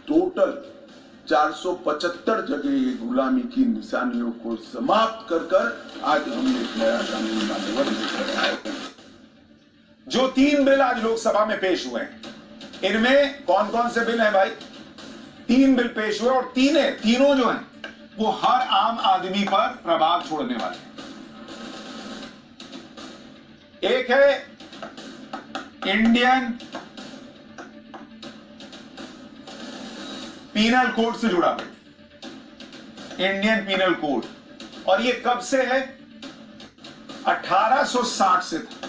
Total 475 जगह ये गुलामी की निशानियों को समाप्त कर आज हमने एक नया कानून लेकर आए हैं। जो 3 बिल आज लोकसभा में पेश हुए हैं, इनमें कौन कौन से बिल हैं भाई? 3 बिल पेश हुए और तीनों जो हैं वो हर आम आदमी पर प्रभाव छोड़ने वाले हैं। एक है इंडियन पीनल कोड से जुड़ा बिल, इंडियन पीनल कोड, और ये कब से है? 1860 से था।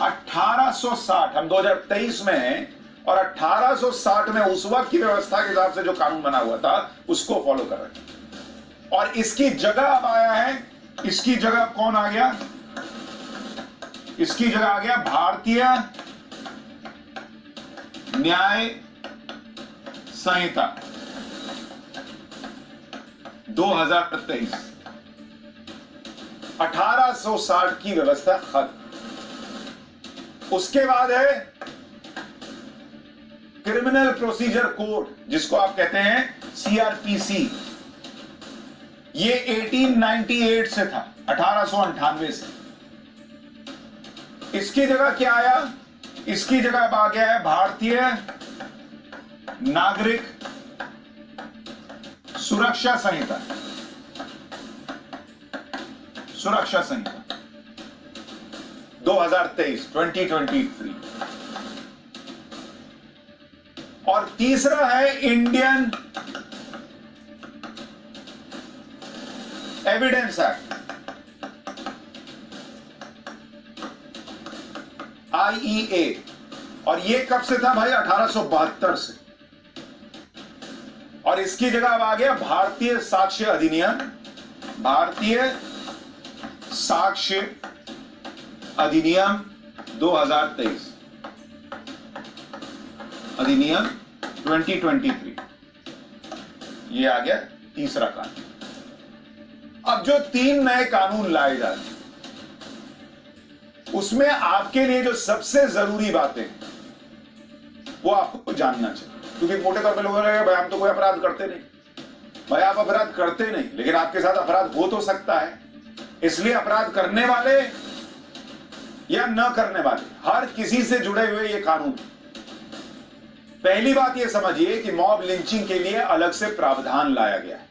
1860, हम 2023 में हैं और 1860 में उस वक्त की व्यवस्था के हिसाब से जो कानून बना हुआ था उसको फॉलो कर रहे हैं। और इसकी जगह अब आया है, इसकी जगह कौन आ गया? इसकी जगह आ गया भारतीय न्याय संहिता 2023। 1860 की व्यवस्था खत्म। उसके बाद है क्रिमिनल प्रोसीजर कोड, जिसको आप कहते हैं सीआरपीसी। ये 1898 से था, 1898 से। इसकी जगह क्या आया? इसकी जगह अब आ गया है भारतीय नागरिक सुरक्षा संहिता, सुरक्षा संहिता 2023। और तीसरा है इंडियन एविडेंस एक्ट, IEA, और ये कब से था भाई? 1872 से। और इसकी जगह अब आ गया भारतीय साक्ष्य अधिनियम, भारतीय साक्ष्य अधिनियम 2023, अधिनियम 2023। ये आ गया तीसरा कानून। अब जो 3 नए कानून लाए जा रहे हैं उसमें आपके लिए जो सबसे जरूरी बातें वो आपको जानना चाहिए, क्योंकि मोटे तौर पे लोगों ने भाई हम तो कोई अपराध करते नहीं। भाई आप अपराध करते नहीं, लेकिन आपके साथ अपराध हो तो सकता है। इसलिए अपराध करने वाले या न करने वाले, हर किसी से जुड़े हुए ये कानून। पहली बात ये समझिए कि मॉब लिंचिंग के लिए अलग से प्रावधान लाया गया है,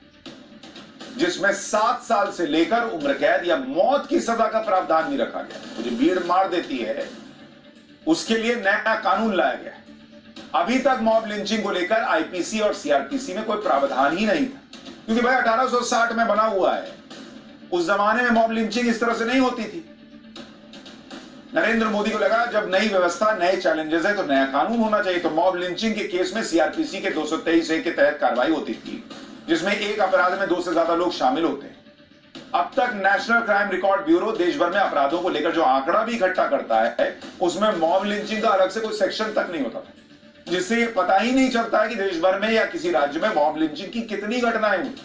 जिसमें 7 साल से लेकर उम्र कैद या मौत की सजा का प्रावधान भी रखा गया। तो जो भीड़ मार देती है उसके लिए नया कानून लाया गया। अभी तक मॉब लिंचिंग को लेकर आईपीसी और सीआरपीसी में कोई प्रावधान ही नहीं था, क्योंकि भाई 1860 में बना हुआ है। उस जमाने में मॉब लिंचिंग इस तरह से नहीं होती थी। नरेंद्र मोदी को लगा जब नई व्यवस्था, नए चैलेंजेस है तो नया कानून होना चाहिए। तो मॉब लिंचिंग के केस में सीआरपीसी के 223A के तहत कार्रवाई होती थी, जिसमें एक अपराध में 2 से ज्यादा लोग शामिल होते हैं। अब तक नेशनल क्राइम रिकॉर्ड ब्यूरो देश भर में अपराधों को लेकर जो आंकड़ा भी इकट्ठा करता है, उसमें मॉब लिंचिंग का अलग से कोई सेक्शन तक नहीं होता था, जिससे ये पता ही नहीं चलता है कि देश भर में या किसी राज्य में मॉब लिंचिंग की कितनी घटनाएं हुई।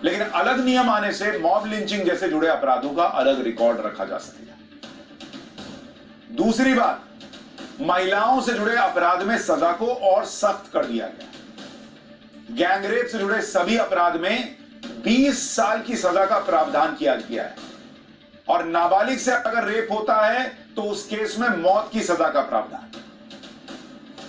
लेकिन अलग नियम आने से मॉब लिंचिंग जैसे जुड़े अपराधों का अलग रिकॉर्ड रखा जा सकेगा। दूसरी बात, महिलाओं से जुड़े अपराध में सजा को और सख्त कर दिया गया। गैंगरेप से जुड़े सभी अपराध में 20 साल की सजा का प्रावधान किया गया है, और नाबालिग से अगर रेप होता है तो उस केस में मौत की सजा का प्रावधान।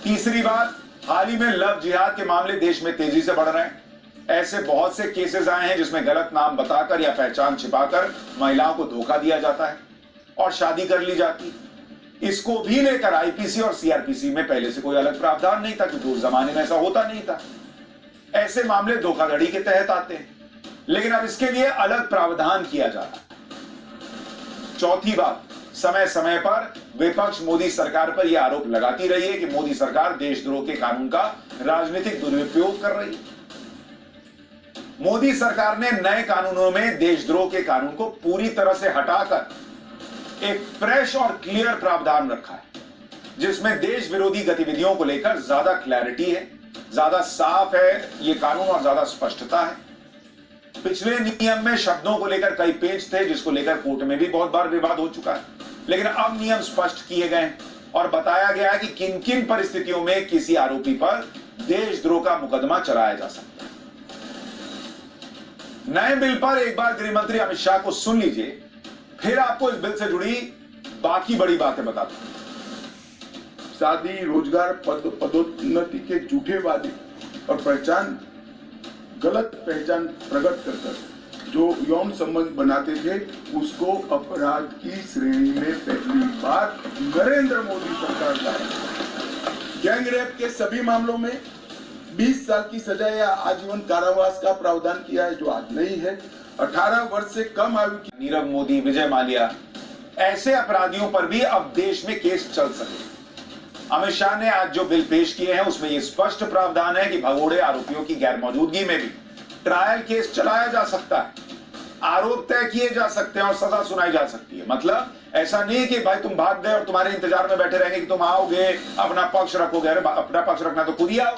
तीसरी बात, हाल ही में लव जिहाद के मामले देश में तेजी से बढ़ रहे हैं। ऐसे बहुत से केसेस आए हैं जिसमें गलत नाम बताकर या पहचान छिपाकर महिलाओं को धोखा दिया जाता है और शादी कर ली जाती। इसको भी लेकर आईपीसी और सीआरपीसी में पहले से कोई अलग प्रावधान नहीं था, क्योंकि उस जमाने में ऐसा होता नहीं था। ऐसे मामले धोखाधड़ी के तहत आते हैं, लेकिन अब इसके लिए अलग प्रावधान किया जा रहा है। चौथी बात, समय समय पर विपक्ष मोदी सरकार पर यह आरोप लगाती रही है कि मोदी सरकार देशद्रोह के कानून का राजनीतिक दुरुपयोग कर रही है। मोदी सरकार ने नए कानूनों में देशद्रोह के कानून को पूरी तरह से हटाकर एक फ्रेश और क्लियर प्रावधान रखा है, जिसमें देश विरोधी गतिविधियों को लेकर ज्यादा क्लैरिटी है, ज्यादा साफ है ये कानून और ज्यादा स्पष्टता है। पिछले नियम में शब्दों को लेकर कई पेच थे, जिसको लेकर कोर्ट में भी बहुत बार विवाद हो चुका है, लेकिन अब नियम स्पष्ट किए गए और बताया गया है कि किन किन परिस्थितियों में किसी आरोपी पर देशद्रोह का मुकदमा चलाया जा सकता है। नए बिल पर एक बार गृह मंत्री अमित शाह को सुन लीजिए, फिर आपको इस बिल से जुड़ी बाकी बड़ी बातें बताता हूं। शादी, रोजगार, पदोन्नति के झूठे वादे और गलत पहचान प्रकट कर जो यौन संबंध बनाते थे, उसको अपराध की श्रेणी में पहली बार नरेंद्र मोदी सरकार लाए। गैंग रेप के सभी मामलों में 20 साल की सजा या आजीवन कारावास का प्रावधान किया है, जो आज नहीं है। 18 वर्ष से कम आयु की नीरव मोदी, विजय माल्या, ऐसे अपराधियों पर भी अब देश में केस चल सके। अमित शाह ने आज जो बिल पेश किए हैं उसमें यह स्पष्ट प्रावधान है कि भगोड़े आरोपियों की गैर मौजूदगी में भी ट्रायल केस चलाया जा सकता है, आरोप तय किए जा सकते हैं और सजा सुनाई जा सकती है। मतलब ऐसा नहीं कि भाई तुम भाग गए और तुम्हारे इंतजार में बैठे रहेंगे कि तुम आओगे अपना पक्ष रखोगे। अरे अपना पक्ष रखना तो खुद ही आओ।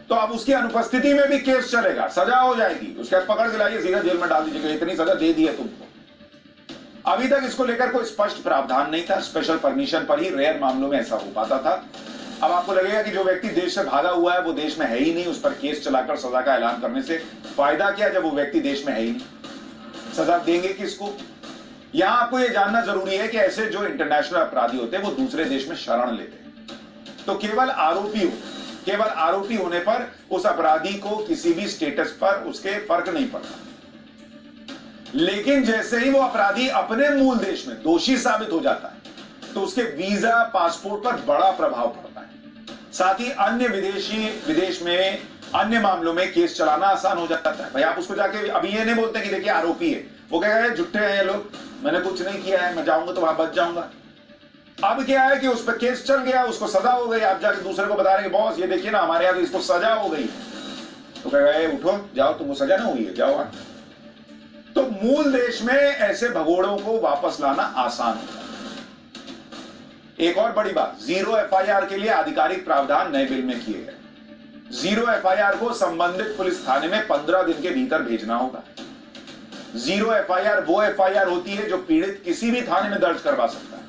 तो अब उसकी अनुपस्थिति में भी केस चलेगा, सजा हो जाएगी, उसके बाद पकड़ के लाइए, सीधा जेल में डाल दीजिएगा, इतनी सजा दे दी है तुमको। अभी तक इसको लेकर कोई स्पष्ट प्रावधान नहीं था। स्पेशल परमिशन पर ही रेयर मामलों में ऐसा हो पाता था। अब आपको लगेगा कि जो व्यक्ति देश से भागा हुआ है वो देश में है ही नहीं, उस पर केस चलाकर सजा का ऐलान करने से फायदा क्या, जब वो व्यक्ति देश में है ही नहीं। सजा देंगे किसको? यहां आपको यह जानना जरूरी है कि ऐसे जो इंटरनेशनल अपराधी होते हैं वो दूसरे देश में शरण लेते हैं, तो केवल आरोपी होने पर उस अपराधी को किसी भी स्टेटस पर उसके फर्क नहीं पड़ता। लेकिन जैसे ही वो अपराधी अपने मूल देश में दोषी साबित हो जाता है तो उसके वीजा, पासपोर्ट पर बड़ा प्रभाव पड़ता है। साथ ही अन्य विदेश में अन्य मामलों में केस चलाना आसान हो जाता है। भाई आप उसको जाके अभी ये नहीं बोलते कि देखिए आरोपी है, वो कहेगा झूठे हैं ये लोग, मैंने कुछ नहीं किया है, मैं जाऊंगा तो वहां बच जाऊंगा। अब क्या है कि उस पर केस चल गया, उसको सजा हो गई, आप जाके दूसरे को बता रहे हैं बॉस ये देखिए ना हमारे यहाँ तो इसको सजा हो गई, तो कहेगा उठो जाओ, तुमको सजा ना हुई है, जाओ। तो मूल देश में ऐसे भगोड़ों को वापस लाना आसान होता है। एक और बड़ी बात, जीरो एफआईआर के लिए आधिकारिक प्रावधान नए बिल में किए गए। जीरो एफआईआर को संबंधित पुलिस थाने में 15 दिन के भीतर भेजना होगा। जीरो एफआईआर वो एफआईआर होती है जो पीड़ित किसी भी थाने में दर्ज करवा सकता है।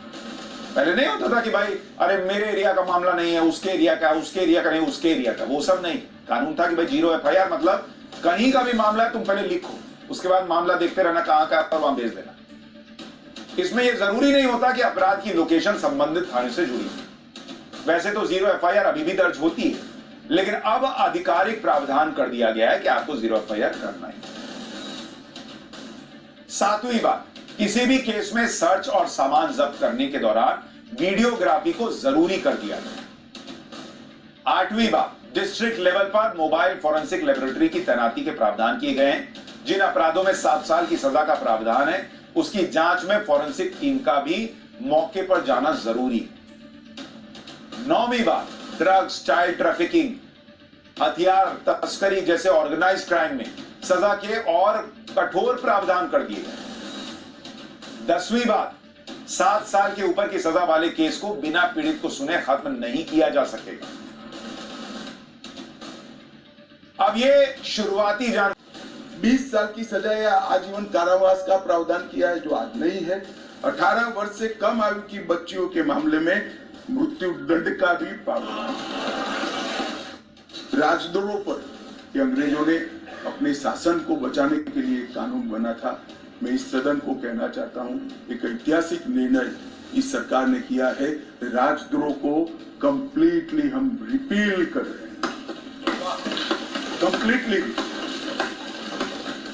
पहले नहीं होता था कि भाई अरे मेरे एरिया का मामला नहीं है, उसके एरिया का, उसके एरिया का नहीं, उसके एरिया का, वो सब नहीं। कानून था कि भाई जीरो एफआईआर मतलब कहीं का भी मामला है तुम पहले लिखो, उसके बाद मामला देखते रहना कहां का और वहां भेज देना। इसमें यह जरूरी नहीं होता कि अपराध की लोकेशन संबंधित थाने से जुड़ी हो। वैसे तो जीरो एफआईआर अभी भी दर्ज होती है, लेकिन अब आधिकारिक प्रावधान कर दिया गया है कि आपको जीरो एफआईआर करना है। सातवीं बात, किसी भी केस में सर्च और सामान जब्त करने के दौरान वीडियोग्राफी को जरूरी कर दिया गया। आठवीं बात, डिस्ट्रिक्ट लेवल पर मोबाइल फॉरेंसिक लेबोरेटरी की तैनाती के प्रावधान किए गए हैं। जिन अपराधों में 7 साल की सजा का प्रावधान है उसकी जांच में फॉरेंसिक टीम का भी मौके पर जाना जरूरी है। 9वीं बात, ड्रग्स, चाइल्ड ट्रैफिकिंग, हथियार तस्करी जैसे ऑर्गेनाइज्ड क्राइम में सजा के और कठोर प्रावधान कर दिए गए। 10वीं बात, 7 साल के ऊपर की सजा वाले केस को बिना पीड़ित को सुने खत्म नहीं किया जा सकेगा। अब ये शुरुआती 20 साल की सजा या आजीवन कारावास का प्रावधान किया है, जो आज नहीं है। 18 वर्ष से कम आयु की बच्चियों के मामले में मृत्यु दंड का भी प्रावधान। राजद्रोह पर ये अंग्रेजों ने अपने शासन को बचाने के लिए कानून बना था। मैं इस सदन को कहना चाहता हूं, एक ऐतिहासिक निर्णय इस सरकार ने किया है। राजद्रोह को कंप्लीटली हम रिपील कर रहे हैं, कंप्लीटली।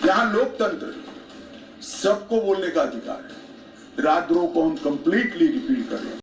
यहां लोकतंत्र, सबको बोलने का अधिकार है। राजद्रोह को हम कंप्लीटली रिपील कर रहे हैं।